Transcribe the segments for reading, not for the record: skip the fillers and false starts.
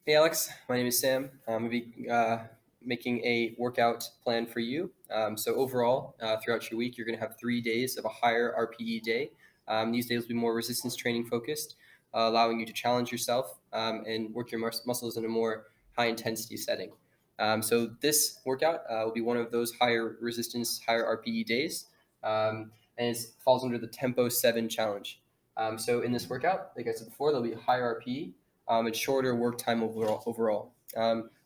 Hey Alex, my name is Sam. I'm going to be making a workout plan for you. So overall, throughout your week, you're going to have 3 days of a higher RPE day. These days will be more resistance training focused, allowing you to challenge yourself and work your muscles in a more high intensity setting. So this workout will be one of those higher resistance, higher RPE days, and it falls under the Tempo 7 challenge. So in this workout, like I said before, there'll be higher RPE. And shorter work time overall.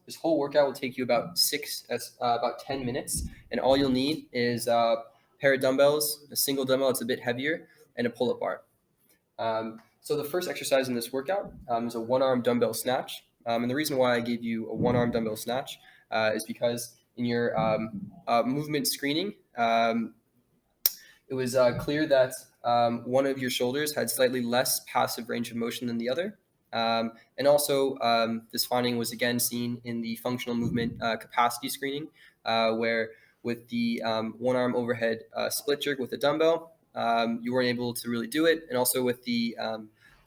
This whole workout will take you about 10 minutes, and all you'll need is a pair of dumbbells, a single dumbbell that's a bit heavier, and a pull-up bar. So the first exercise in this workout is a one-arm dumbbell snatch. And the reason why I gave you a one-arm dumbbell snatch is because in your movement screening, it was clear that one of your shoulders had slightly less passive range of motion than the other. And also, this finding was again seen in the functional movement capacity screening, where with the one arm overhead split jerk with a dumbbell, you weren't able to really do it. And also with the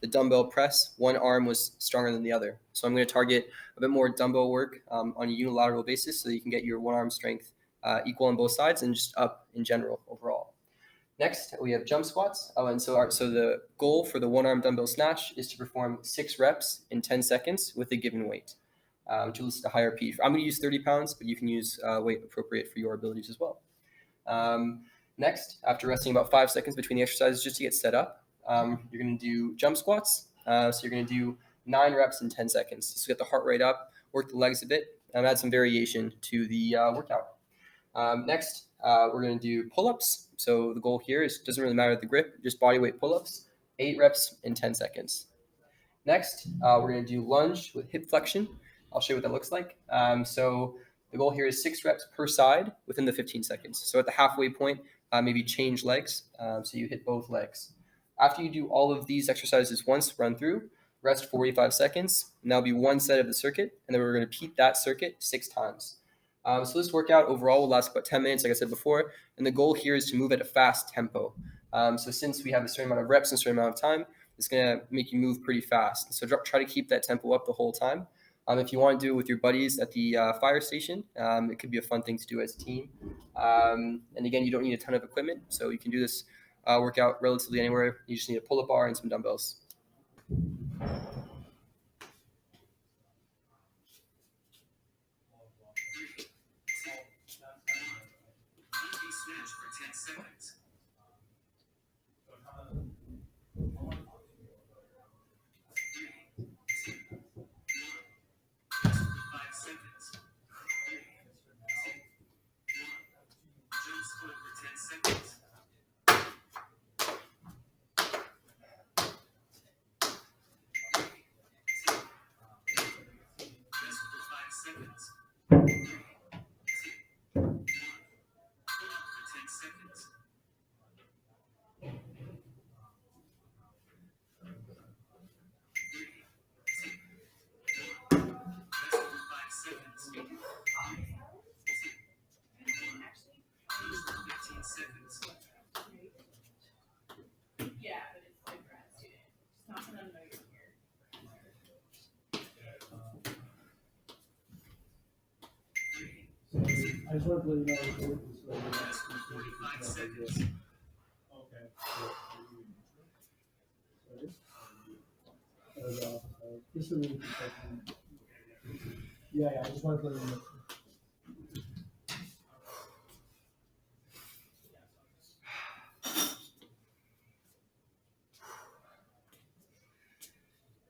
dumbbell press, one arm was stronger than the other. So I'm going to target a bit more dumbbell work on a unilateral basis so that you can get your one arm strength equal on both sides and just up in general overall. Next, we have jump squats. So the goal for the one-arm dumbbell snatch is to perform 6 reps in 10 seconds with a given weight, which will list a higher P. I'm going to use 30 pounds, but you can use weight appropriate for your abilities as well. Next, after resting about 5 seconds between the exercises just to get set up, you're going to do jump squats. So you're going to do 9 reps in 10 seconds. So get the heart rate up, work the legs a bit, and add some variation to the workout. Next, we're going to do pull-ups. So the goal here is doesn't really matter the grip, just body weight pull-ups, 8 reps in 10 seconds. Next, we're going to do lunge with hip flexion. I'll show you what that looks like. So the goal here is 6 reps per side within the 15 seconds. So at the halfway point, maybe change legs. So you hit both legs. After you do all of these exercises once, run through, rest 45 seconds, and that'll be one set of the circuit, and then we're going to repeat that circuit 6 times. So this workout overall will last about 10 minutes, like I said before, and the goal here is to move at a fast tempo. So since we have a certain amount of reps and a certain amount of time, it's going to make you move pretty fast. So try to keep that tempo up the whole time. If you want to do it with your buddies at the fire station, it could be a fun thing to do as a team. And again, you don't need a ton of equipment, so you can do this workout relatively anywhere. You just need a pull-up bar and some dumbbells. I just want to let you know. 45 seconds. Okay. Just a really quick second. Yeah, I just wanted to let you know.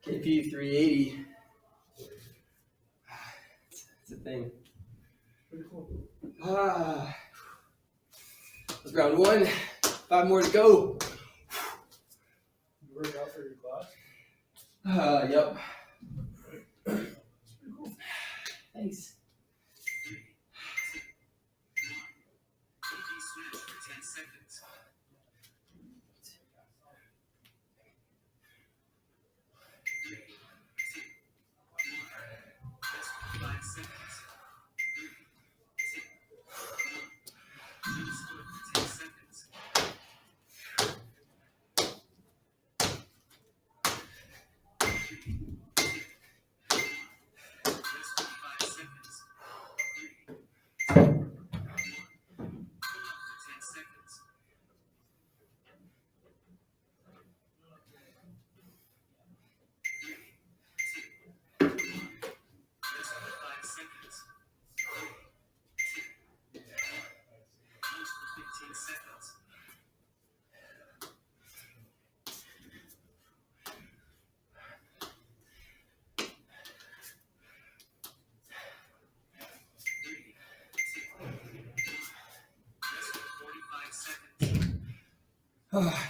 KPE380. It's a thing. Pretty cool. That's round 1. 5 more to go. You work out for your class? Yep. Pretty cool. Thanks.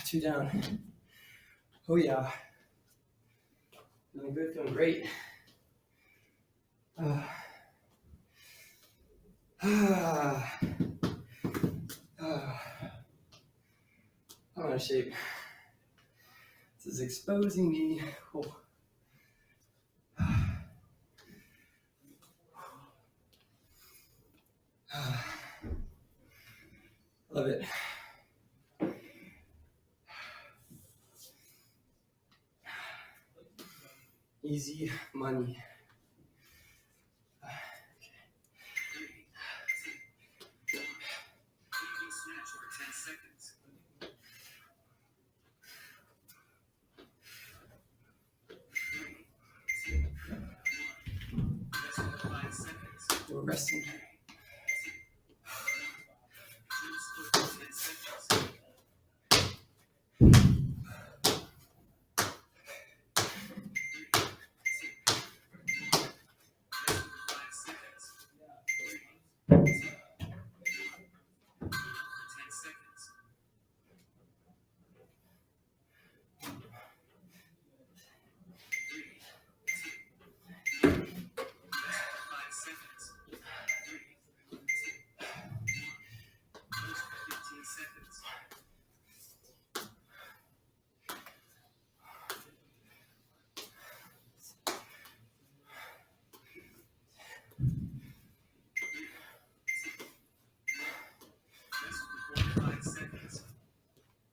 2 down. Oh yeah. Feeling good, feeling great. I'm out of shape. This is exposing me. Oh. Love it. Easy money. We're resting.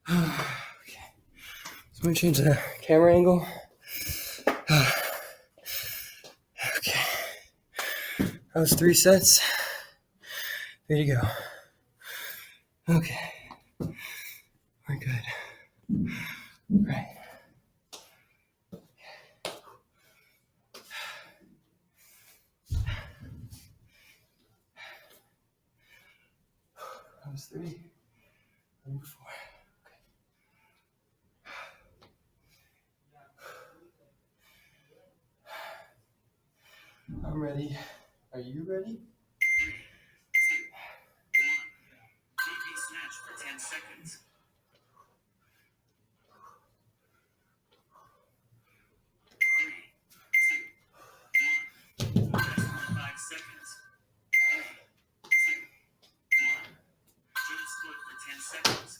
Okay. So I'm gonna change the camera angle. Okay. That was 3 sets. 3 to go. Okay. We're good. All right. That was 3. Number 4. I'm ready. Are you ready? Snatch for 10 seconds. 3, 2, 1. 5 seconds. 3, 2, 1. Joint split for 10 seconds.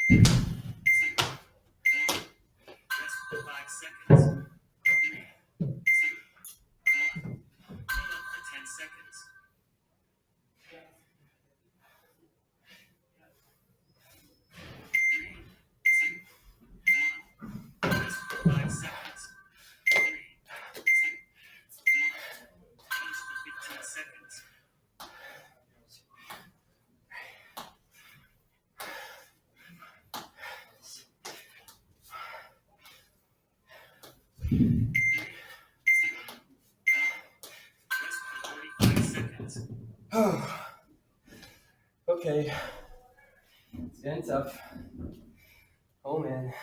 3, 2, 1. Rest for 5 seconds. 3, 2, 1. Pull up for 10 seconds. 3, 2, 1. Rest for 5 seconds. 3, 2, 1. Close for 15 seconds. Rest for 45 seconds. Oh. Okay. It's getting tough. Oh man.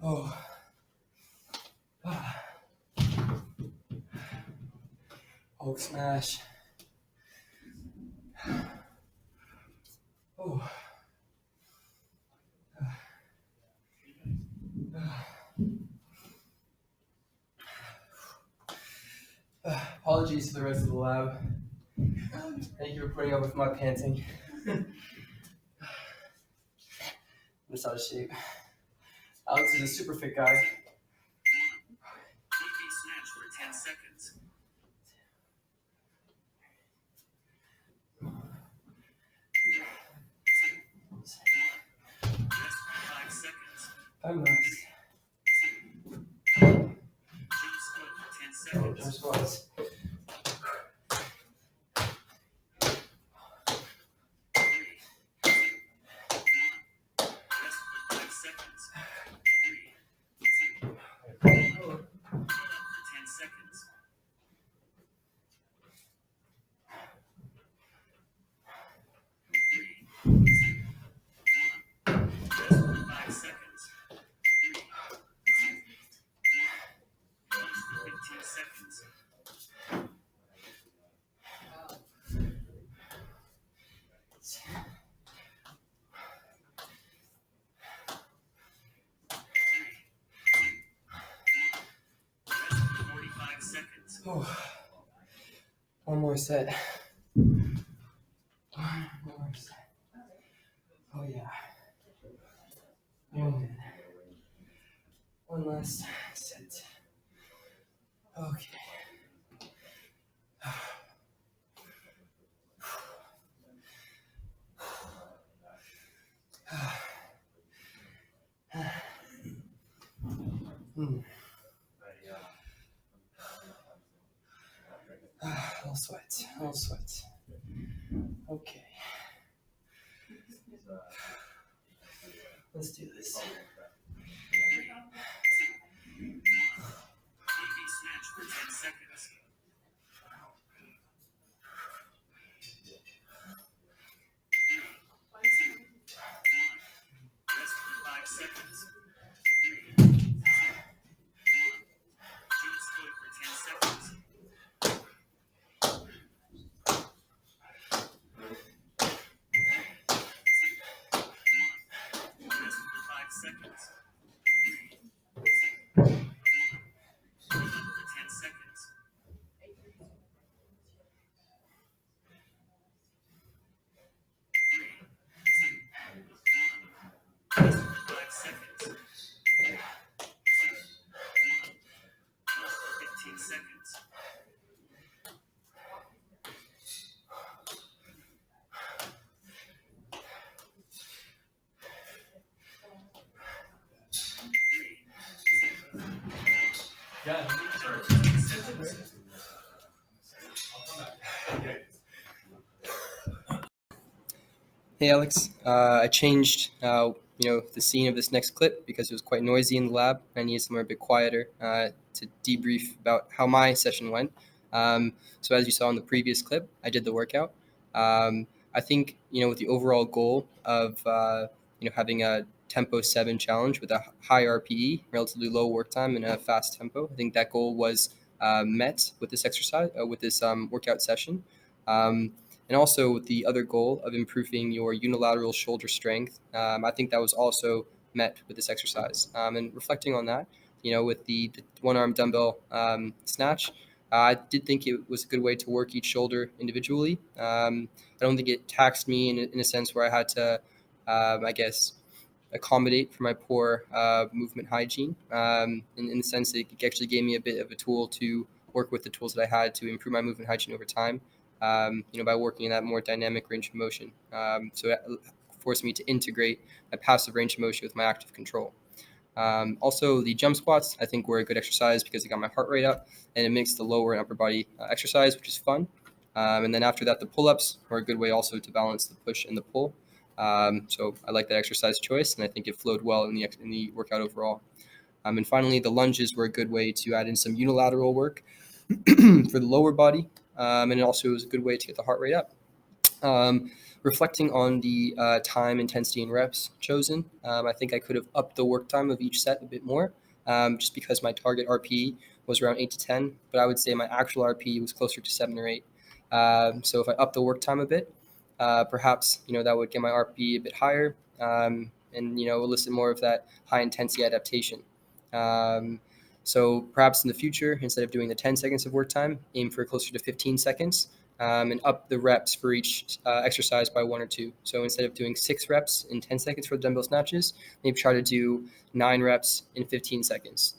Oh. Oh, smash. Oh. Apologies to the rest of the lab. Thank you for putting up with my panting. I'm just out of shape. Alex is a super fit guy. KPE snatch for 10 seconds. 3, 2, 1. Rest for 5 seconds. 5 minutes. 2, 1. Jump split for 10 Oh, seconds. jump squats. 3, 2, 1. Rest for 5 seconds. 3, 2, 1. Pull up for 10 seconds. 3, 2, 1. Rest for 5 seconds. 3, 2, 1. Close for 15 seconds. Oh, one more set. One more set. Oh yeah. Oh man. One last set. Okay. I'll sweat. I'll sweat. Okay. Let's do this. Monkey snatch for 10 seconds. 3, 2, 1. Rest for 5 seconds. 3, 2, 1. Jump squat for 10 seconds. 3, 2, 1. Rest for 5 seconds. 3, 2, 1. Pull up for 10 seconds. 3, 2, 1. Rest for 5 seconds. 3, 2, 1. Pull up for 15 seconds. Hey Alex, I changed the scene of this next clip because it was quite noisy in the lab. I needed somewhere a bit quieter to debrief about how my session went. So as you saw in the previous clip, I did the workout. I think with the overall goal of having a tempo 7 challenge with a high RPE, relatively low work time, and a fast tempo. I think that goal was met with this exercise, with this workout session. And also with the other goal of improving your unilateral shoulder strength. I think that was also met with this exercise. And reflecting on that, with the one arm dumbbell snatch, I did think it was a good way to work each shoulder individually. I don't think it taxed me in a sense where I had to, I guess, accommodate for my poor movement hygiene. In the sense that it actually gave me a bit of a tool to work with the tools that I had to improve my movement hygiene over time. By working in that more dynamic range of motion. So it forced me to integrate my passive range of motion with my active control. Also, the jump squats, I think, were a good exercise because it got my heart rate up and it makes the lower and upper body exercise, which is fun. And then after that, the pull-ups were a good way also to balance the push and the pull. So I like that exercise choice, and I think it flowed well in the workout overall. And finally, the lunges were a good way to add in some unilateral work for the lower body, and it also was a good way to get the heart rate up. Reflecting on the time, intensity, and reps chosen, I think I could have upped the work time of each set a bit more, just because my target RPE was around 8 to 10, but I would say my actual RPE was closer to 7 or 8. So if I up the work time a bit, perhaps that would get my RPE a bit higher, and elicit more of that high intensity adaptation. So perhaps in the future, instead of doing the 10 seconds of work time, aim for closer to 15 seconds and up the reps for each exercise by 1 or 2. So instead of doing 6 reps in 10 seconds for the dumbbell snatches, maybe try to do 9 reps in 15 seconds.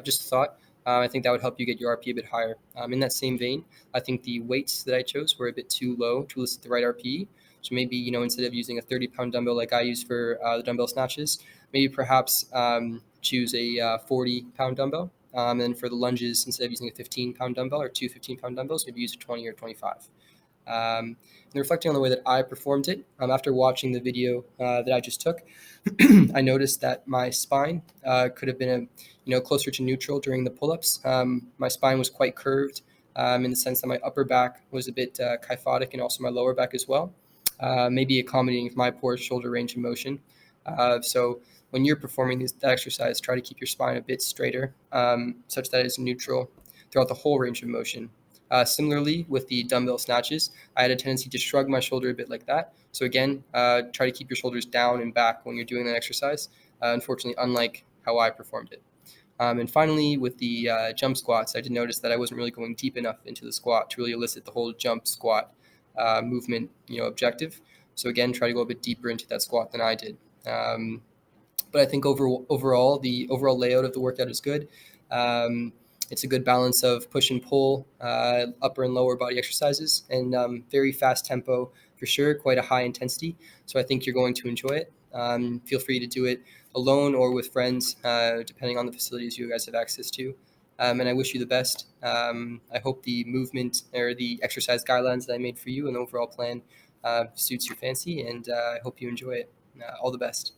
Just a thought. I think that would help you get your RP a bit higher. In that same vein, I think the weights that I chose were a bit too low to elicit the right RPE. So maybe, instead of using a 30-pound dumbbell like I use for the dumbbell snatches, maybe perhaps choose a 40-pound dumbbell. And for the lunges, instead of using a 15-pound dumbbell or 2 15-pound dumbbells, maybe use a 20 or 25. And reflecting on the way that I performed it, after watching the video that I just took, I noticed that my spine could have been closer to neutral during the pull-ups. My spine was quite curved in the sense that my upper back was a bit kyphotic and also my lower back as well, maybe accommodating my poor shoulder range of motion. So when you're performing that exercise, try to keep your spine a bit straighter, such that it's neutral throughout the whole range of motion. Similarly, with the dumbbell snatches, I had a tendency to shrug my shoulder a bit like that. So again, try to keep your shoulders down and back when you're doing that exercise, unfortunately, unlike how I performed it. And finally, with the jump squats, I did notice that I wasn't really going deep enough into the squat to really elicit the whole jump squat movement, objective. So again, try to go a bit deeper into that squat than I did. But I think overall, the overall layout of the workout is good. It's a good balance of push and pull, upper and lower body exercises, and very fast tempo for sure, quite a high intensity. So I think you're going to enjoy it. Feel free to do it alone or with friends, depending on the facilities you guys have access to. And I wish you the best. I hope the movement or the exercise guidelines that I made for you and overall plan suits your fancy, and I hope you enjoy it. All the best.